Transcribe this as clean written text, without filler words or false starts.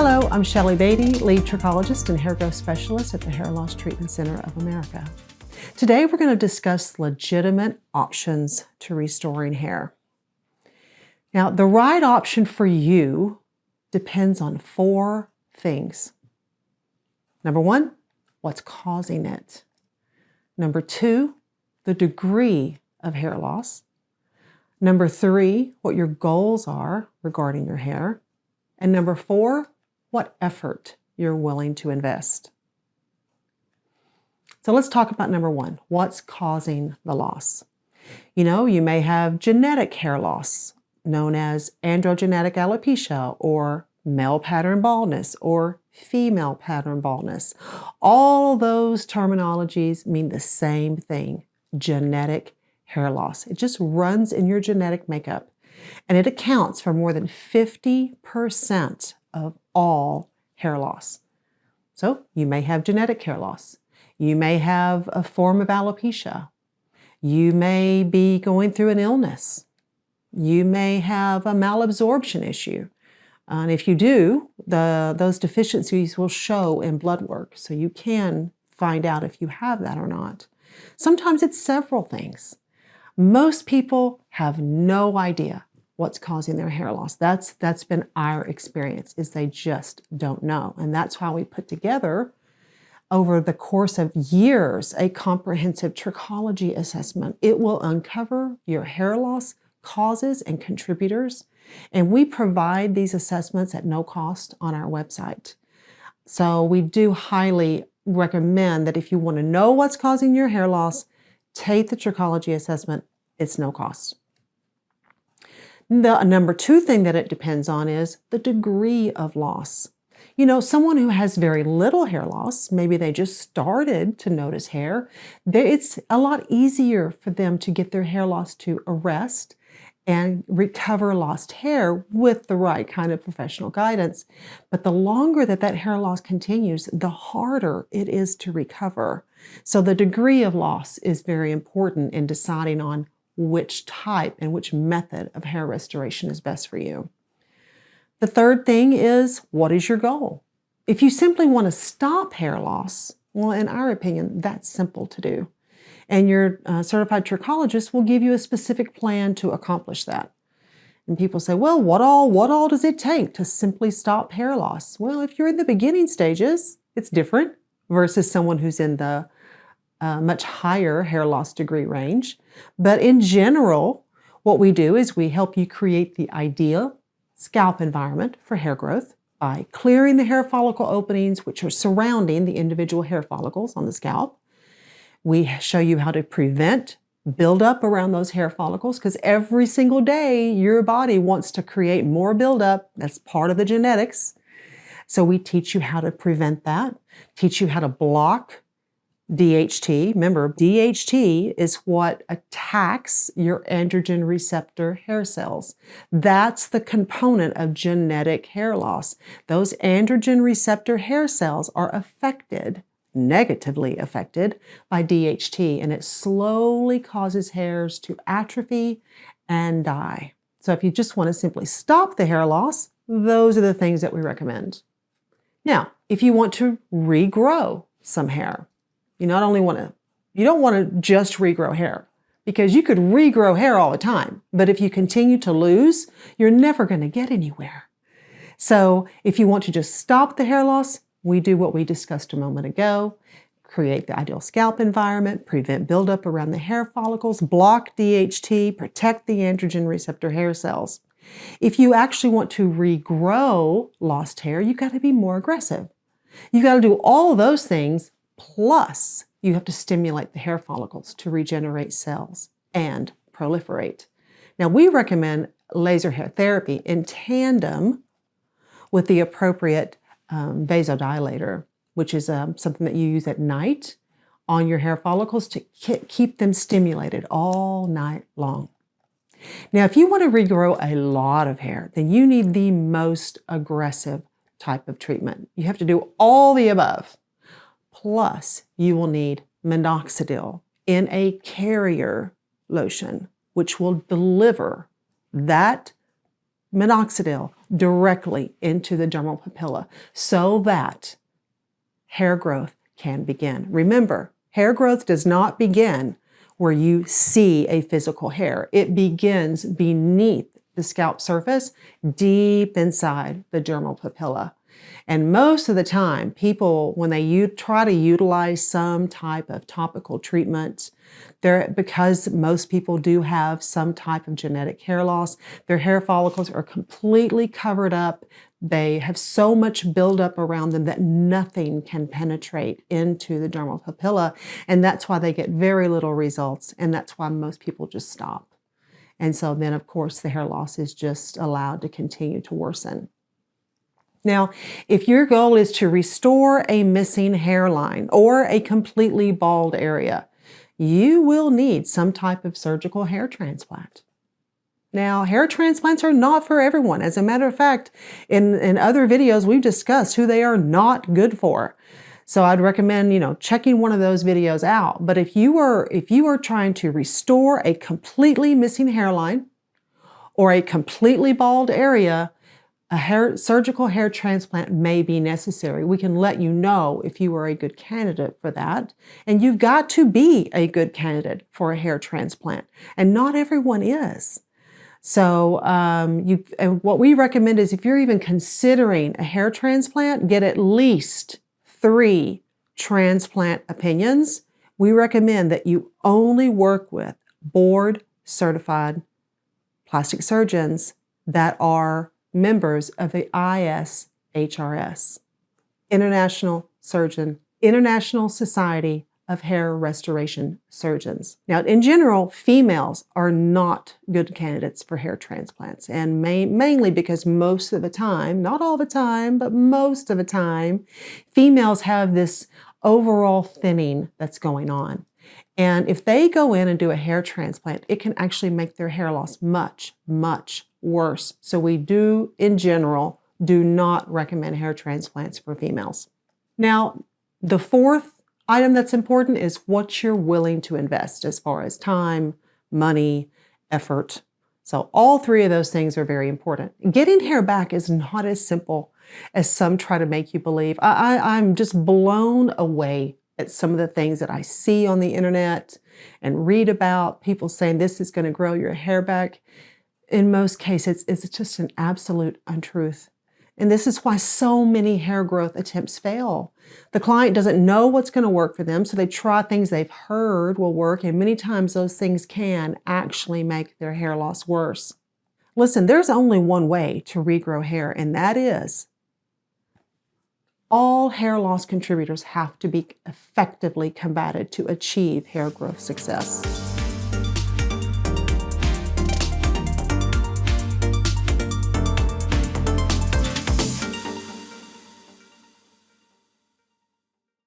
Hello, I'm Shelly Beatty, lead trichologist and hair growth specialist at the Hair Loss Treatment Center of America. Today we're going to discuss legitimate options to restoring hair. Now, the right option for you depends on 4 things. Number 1, what's causing it? Number 2, the degree of hair loss. Number 3, what your goals are regarding your hair. And number 4, what effort you're willing to invest. So let's talk about number 1, what's causing the loss? You may have genetic hair loss, known as androgenetic alopecia, or male pattern baldness, or female pattern baldness. All those terminologies mean the same thing, genetic hair loss. It just runs in your genetic makeup, and it accounts for more than 50% of all hair loss. So you may have genetic hair loss. You may have a form of alopecia. You may be going through an illness. You may have a malabsorption issue. And if you do, those deficiencies will show in blood work, so you can find out if you have that or not. Sometimes it's several things. Most people have no idea what's causing their hair loss. That's been our experience, is they just don't know. And that's why we put together, over the course of years, a comprehensive trichology assessment. It will uncover your hair loss causes and contributors, and we provide these assessments at no cost on our website. So we do highly recommend that if you want to know what's causing your hair loss, take the trichology assessment. It's no cost. The number 2 thing that it depends on is the degree of loss. Someone who has very little hair loss, maybe they just started to notice hair, it's a lot easier for them to get their hair loss to arrest and recover lost hair with the right kind of professional guidance. But the longer that hair loss continues, the harder it is to recover. So the degree of loss is very important in deciding on which type and which method of hair restoration is best for you. The third thing is, what is your goal? If you simply want to stop hair loss, well, in our opinion, that's simple to do. And your certified trichologist will give you a specific plan to accomplish that. And people say, well, what all does it take to simply stop hair loss? Well, if you're in the beginning stages, it's different versus someone who's in the much higher hair loss degree range. But in general, what we do is we help you create the ideal scalp environment for hair growth by clearing the hair follicle openings which are surrounding the individual hair follicles on the scalp. We show you how to prevent buildup around those hair follicles, because every single day your body wants to create more buildup. That's part of the genetics. So we teach you how to prevent that, teach you how to block DHT. Remember, DHT is what attacks your androgen receptor hair cells. That's the component of genetic hair loss. Those androgen receptor hair cells are affected, negatively affected, by DHT, and it slowly causes hairs to atrophy and die. So if you just want to simply stop the hair loss, those are the things that we recommend. Now, if you want to regrow some hair, you don't want to just regrow hair, because you could regrow hair all the time. But if you continue to lose, you're never going to get anywhere. So if you want to just stop the hair loss, we do what we discussed a moment ago: create the ideal scalp environment, prevent buildup around the hair follicles, block DHT, protect the androgen receptor hair cells. If you actually want to regrow lost hair, you've got to be more aggressive. You've got to do all those things. Plus, you have to stimulate the hair follicles to regenerate cells and proliferate. Now, we recommend laser hair therapy in tandem with the appropriate vasodilator, which is something that you use at night on your hair follicles to keep them stimulated all night long. Now, if you want to regrow a lot of hair, then you need the most aggressive type of treatment. You have to do all the above. Plus, you will need minoxidil in a carrier lotion, which will deliver that minoxidil directly into the dermal papilla so that hair growth can begin. Remember, hair growth does not begin where you see a physical hair. It begins beneath the scalp surface, deep inside the dermal papilla. And most of the time, people, when they try to utilize some type of topical treatment, because most people do have some type of genetic hair loss, their hair follicles are completely covered up. They have so much buildup around them that nothing can penetrate into the dermal papilla. And that's why they get very little results. And that's why most people just stop. And so then, of course, the hair loss is just allowed to continue to worsen. Now, if your goal is to restore a missing hairline or a completely bald area, you will need some type of surgical hair transplant. Now, hair transplants are not for everyone. As a matter of fact, in other videos, we've discussed who they are not good for. So I'd recommend, checking one of those videos out. But if you are trying to restore a completely missing hairline or a completely bald area, a surgical hair transplant may be necessary. We can let you know if you are a good candidate for that. And you've got to be a good candidate for a hair transplant. And not everyone is. So and what we recommend is if you're even considering a hair transplant, get at least 3 transplant opinions. We recommend that you only work with board certified plastic surgeons that are members of the ISHRS, International Society of Hair Restoration Surgeons. Now, in general, females are not good candidates for hair transplants, and mainly because most of the time, not all the time, but most of the time, females have this overall thinning that's going on. And if they go in and do a hair transplant, it can actually make their hair loss much, much worse. So we do, in general, do not recommend hair transplants for females. Now, the fourth item that's important is what you're willing to invest as far as time, money, effort. So all 3 of those things are very important. Getting hair back is not as simple as some try to make you believe. I'm just blown away at some of the things that I see on the internet and read about, people saying this is going to grow your hair back. In most cases, it's just an absolute untruth. And this is why so many hair growth attempts fail. The client doesn't know what's going to work for them, so they try things they've heard will work, and many times those things can actually make their hair loss worse. Listen, there's only one way to regrow hair, and that is all hair loss contributors have to be effectively combated to achieve hair growth success.